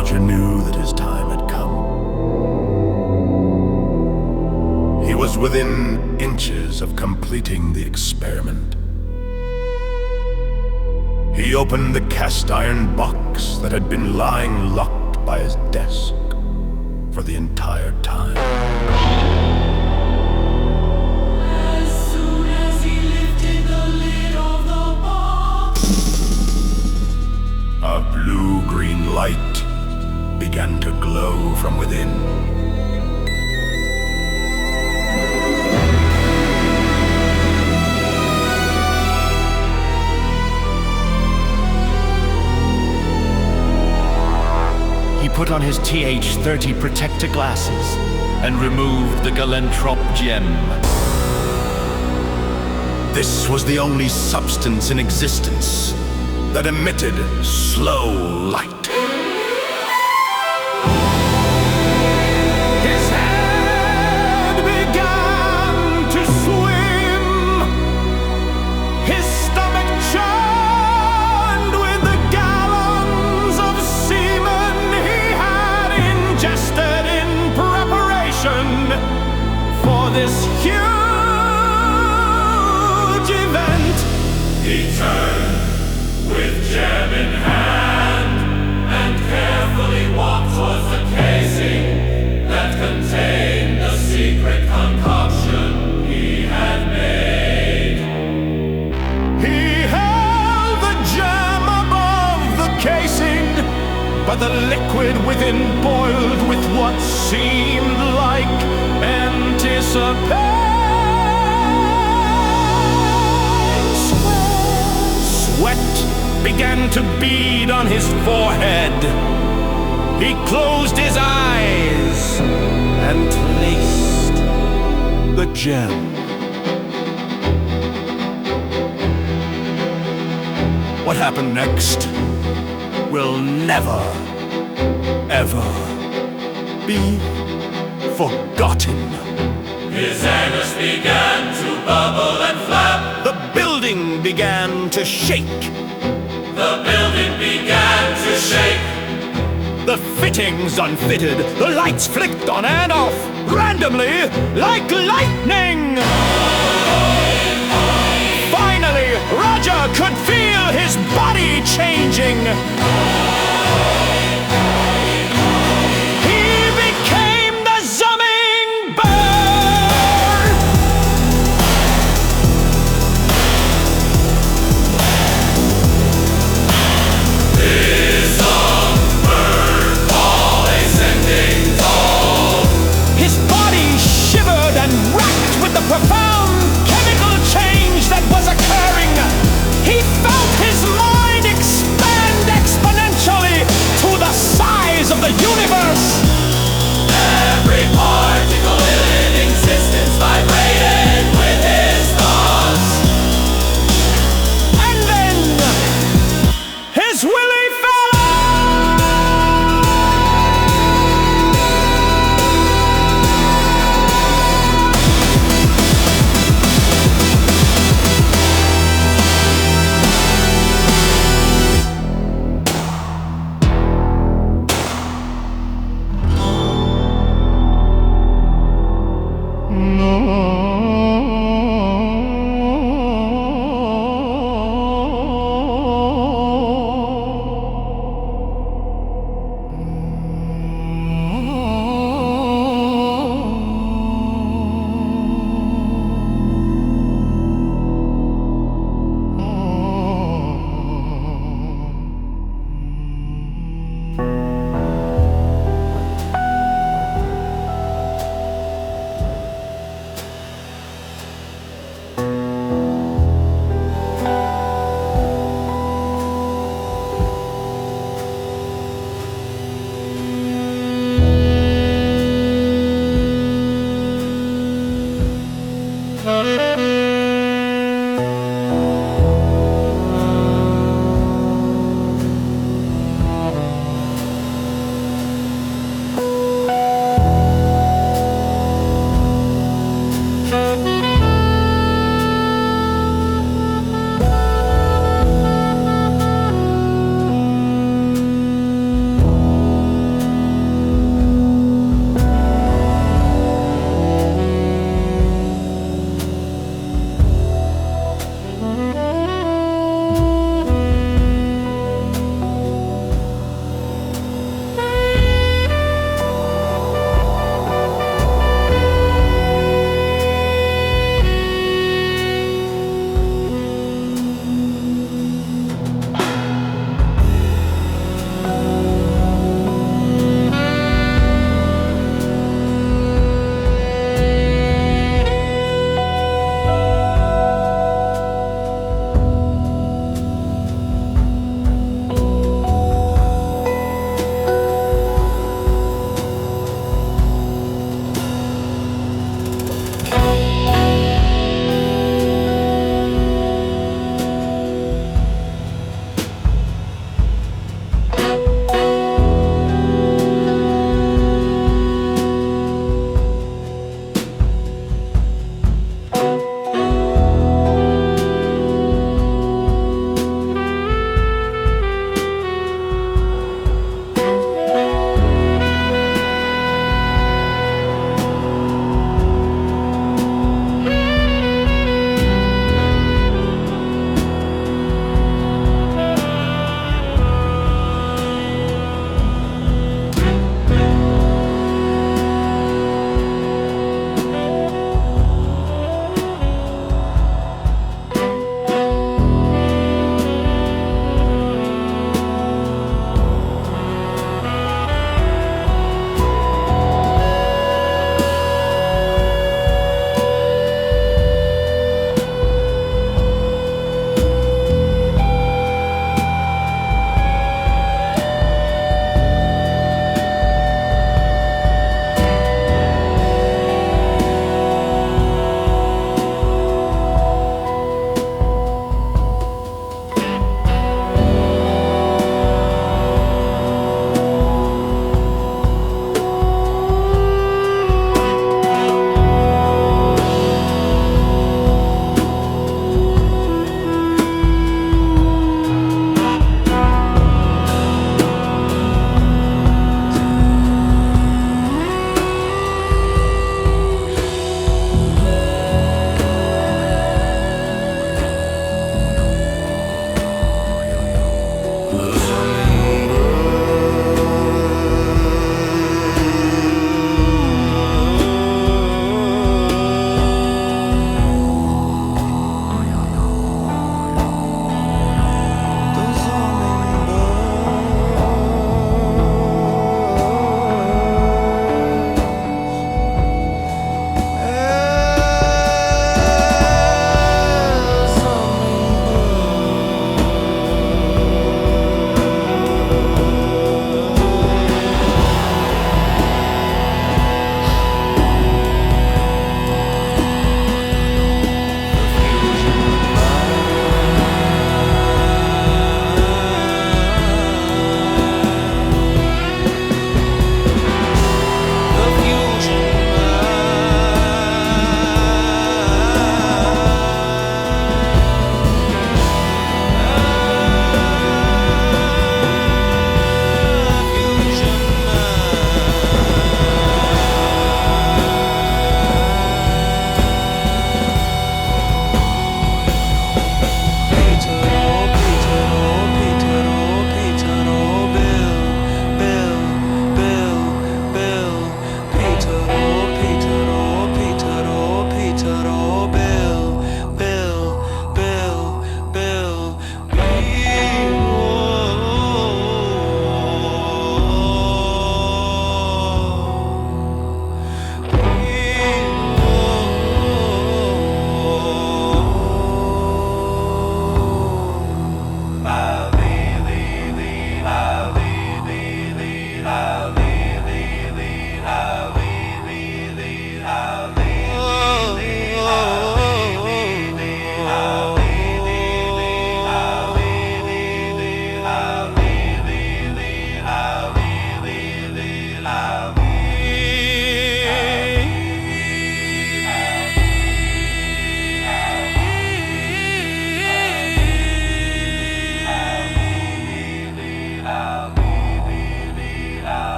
Roger knew that his time had come. He was within inches of completing the experiment. He opened the cast iron box that had been lying locked by his desk for the entire time. As soon as he lifted the lid of the box, A blue-green light began to glow from within. He put on his TH-30 protector glasses and removed the Galentrop gem. This was the only substance in existence that emitted slow light. His head began to swim. His stomach churned with the gallons of semen he had ingested in preparation for this huge event. he turned with gem in hand and carefully walked towards the casing that contained the secret concoction he had made. He held the gem above the casing, but the liquid within boiled with what seemed like anticipation. Sweat began to bead on his forehead. He closed his eyes and placed the gem. What happened next will never, ever be forgotten. His anus began to bubble and flap. The building began to shake. The building began to shake. The fittings unfitted. The lights flicked on and off randomly like lightning. Finally, Roger could feel his body changing. He became the Zumming bird. His songbird call ascending tall. His body shivered and racked with the profound chemical change that was occurring. He felt his mind expand exponentially.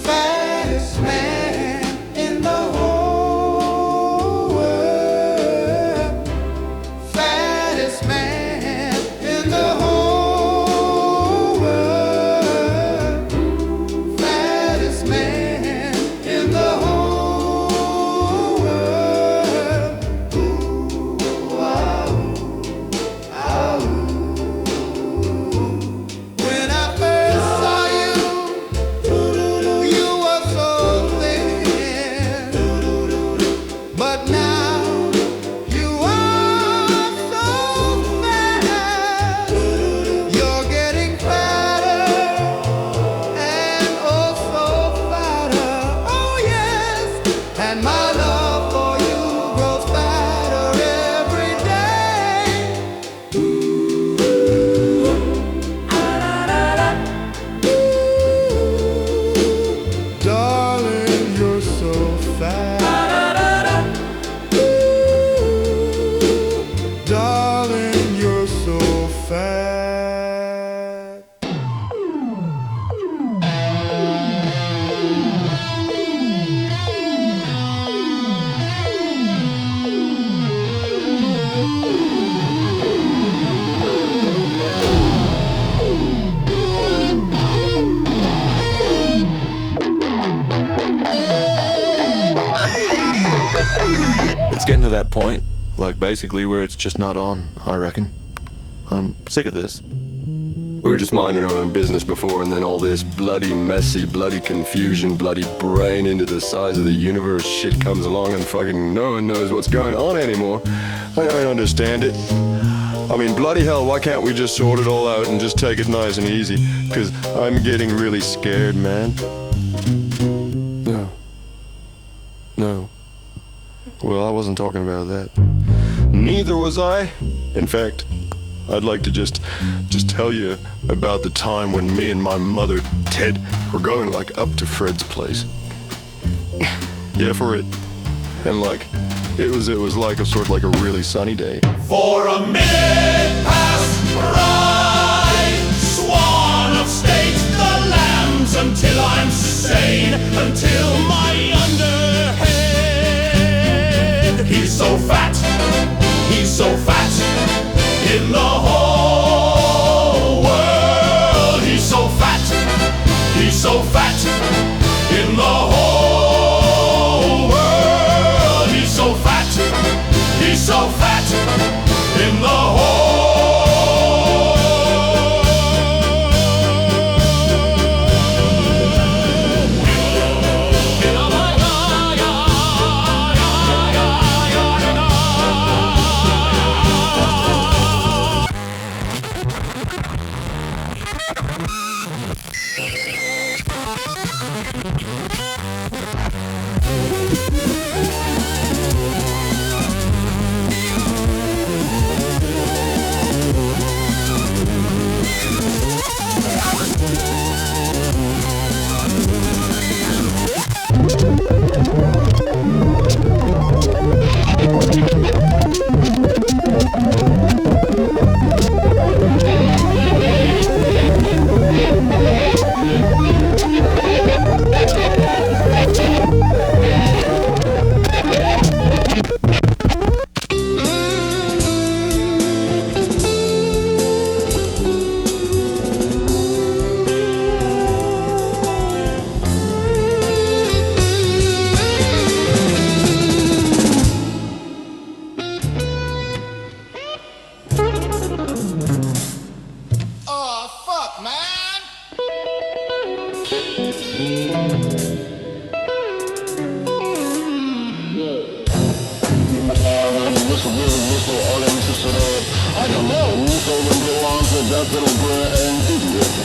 Fattest man in the whole world. Fattest man in the whole world. Fattest man in the whole world. Ooh, wow, ow. When I first saw you, you were so thin, but now you are so fat. You're getting fatter and oh so fatter. Oh yes, and my love for you grows fatter every day. Darling, you're so fat. Darling, you're so fat. It's getting to that point, like basically where it's just not on, I reckon. I'm sick of this. We were just minding our own business before, and then all this bloody messy, bloody confusion, bloody brain into the size of the universe shit comes along and fucking no one knows what's going on anymore. I don't understand it. I mean, bloody hell, why can't we just sort it all out and just take it nice and easy? Because I'm getting really scared, man. No. No. Well, I wasn't talking about that. Neither was I. In fact, I'd like to just tell you about the time when me and my mother, Ted, were going like up to Fred's place. Yeah, for it. And like, it was like a sort of like a really sunny day. For a minute past ride, swan of state, the lambs, until I'm sane, until my underhead. He's so fat, in the whole world. He's so fat, in the whole world. He's so fat, in the whole.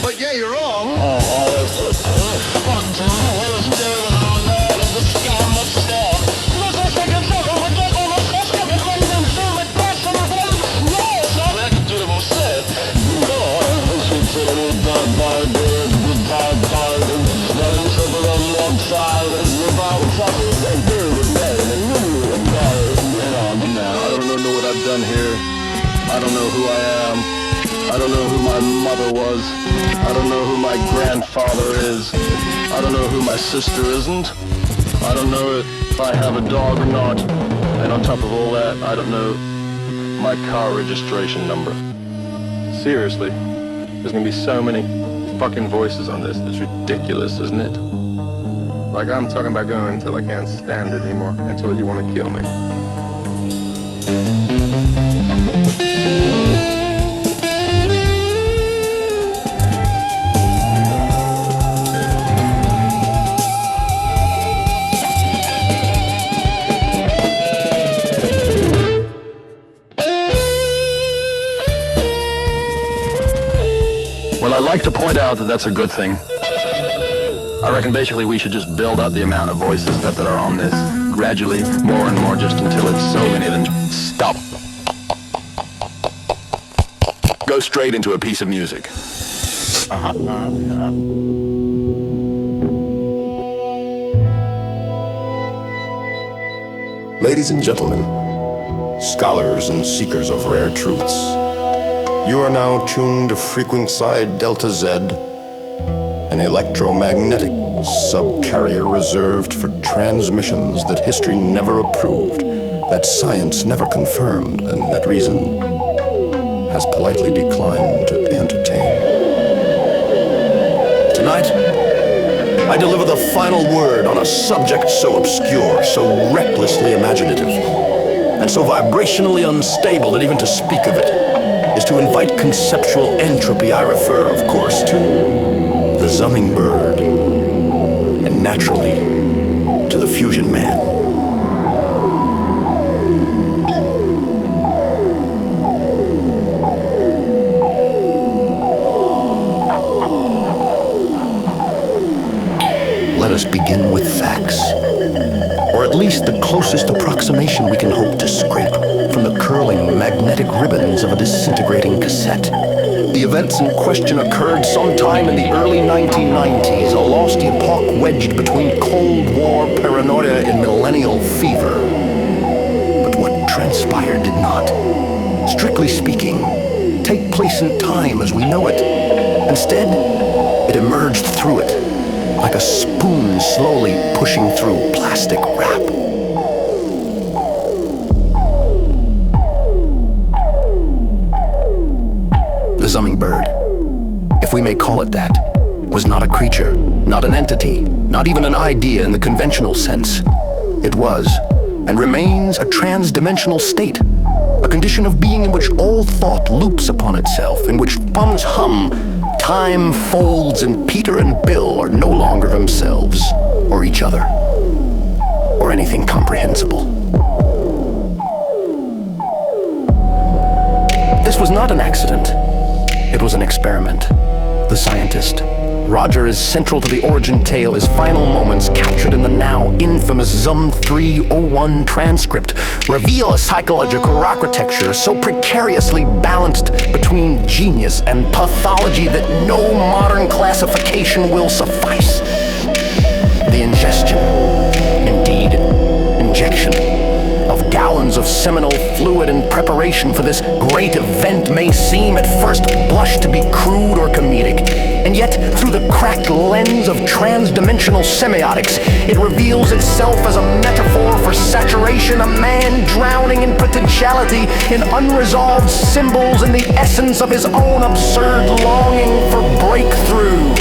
But yeah, you're wrong. I don't know what I've done here. I don't know who I am. I don't know who my mother was. I don't know who my grandfather is. I don't know who my sister isn't. I don't know if I have a dog or not. And on top of all that, I don't know my car registration number. Seriously, there's gonna be so many fucking voices on this. It's ridiculous, isn't it? Like, I'm talking about going until I can't stand it anymore, until you want to kill me. Well, I'd like to point out that that's a good thing. I reckon basically we should just build up the amount of voices that are on this gradually, more and more, just until it's so many then stop. Go straight into a piece of music. Ladies and gentlemen, scholars and seekers of rare truths, you are now tuned to frequency Delta Z, an electromagnetic subcarrier reserved for transmissions that history never approved, that science never confirmed, and that reason has politely declined to entertain. Tonight, I deliver the final word on a subject so obscure, so recklessly imaginative, and so vibrationally unstable that even to speak of it is to invite conceptual entropy. I refer, of course, to the Zumming bird, and naturally, to the fusion man. Let us begin with facts, or at least the closest approximation we can hope to scrape from the curling magnetic ribbons of a disintegrating cassette. The events in question occurred sometime in the early 1990s, a lost epoch wedged between Cold War paranoia and millennial fever. But what transpired did not, strictly speaking, take place in time as we know it. Instead, it emerged through it, like a spoon slowly pushing through plastic wrap. The Zumming bird, if we may call it that, was not a creature, not an entity, not even an idea in the conventional sense. It was, and remains, a trans-dimensional state, a condition of being in which all thought loops upon itself, in which thumbs hum, time folds, and Peter and Bill are no longer themselves, or each other, or anything comprehensible. This was not an accident. It was an experiment. The scientist, Roger, is central to the origin tale, his final moments, captured in the now infamous Zum 301 transcript, reveal a psychological architecture so precariously balanced between genius and pathology that no modern classification will suffice. The ingestion, indeed, injection, of gallons of seminal fluid in preparation for this great event may seem at first blush to be crude or comedic, and yet through the cracked lens of trans-dimensional semiotics, it reveals itself as a metaphor for saturation, a man drowning in potentiality, in unresolved symbols, in the essence of his own absurd longing for breakthrough.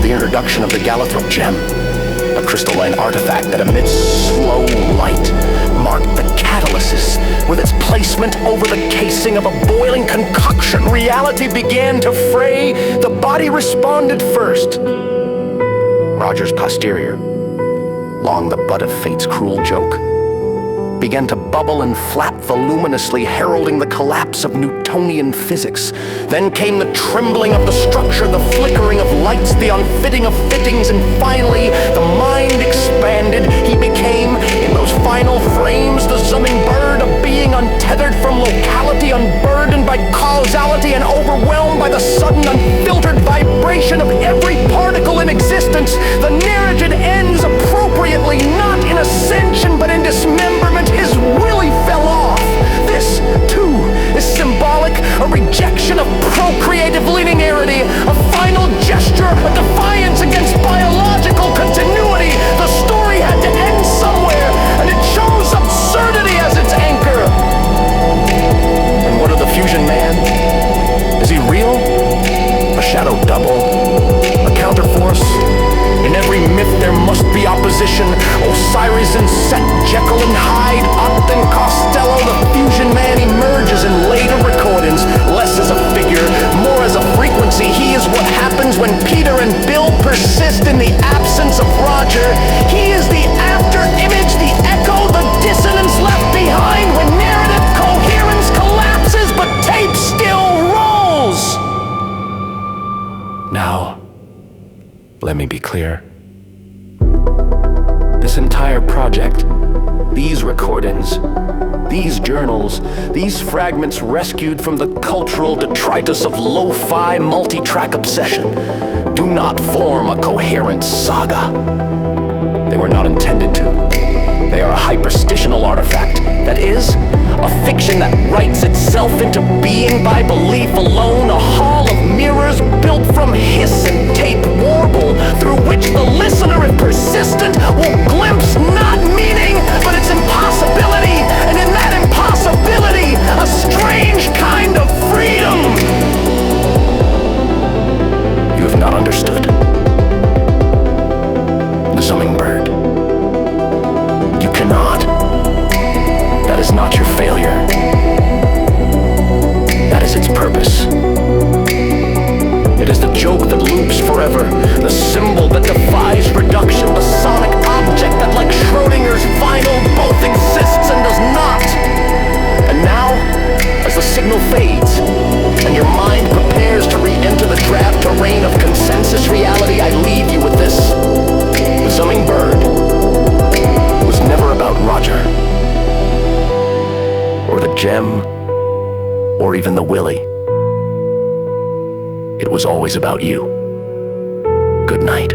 The introduction of the Gallithrop gem, a crystalline artifact that emits slow light, marked the catalysis. With its placement over the casing of a boiling concoction, reality began to fray. The body responded first. Roger's posterior, long the butt of fate's cruel joke, began to bubble and flap voluminously, heralding the collapse of Newtonian physics. Then came the trembling of the structure, the flickering of lights, the unfitting of fittings, and finally, the mind expanded. He became, in those final frames, the Zumming bird, a being untethered from locality, unburdened by causality, and overwhelmed by the sudden, unfiltered vibration of every particle in existence. The narrative ends appropriately, not in ascension, but in dismemberment. His willy fell off. This, too, is symbolic, a rejection Let me be clear. This entire project, these recordings, these journals, these fragments rescued from the cultural detritus of lo-fi multi-track obsession, do not form a coherent saga. They were not intended to. They are a hyperstitional artifact. That is, a fiction that writes itself into being by belief alone, a hall of mirrors built from hiss and tape warble, through which the listener, if persistent, will glimpse not meaning, but its impossibility, and in that impossibility, a strange kind of freedom. You have not understood. The Zumming bird. You cannot. That is not your failure. That is its purpose. It is the joke that loops forever, the symbol that defies reduction, the sonic object that, like Schrodinger's vinyl, both exists and does not. And now, as the signal fades, and your mind prepares to re-enter the drab terrain of consensus reality, I leave you with this. The Zumming bird was never about Roger, or the gem, or even the Willie. It was always about you. Good night.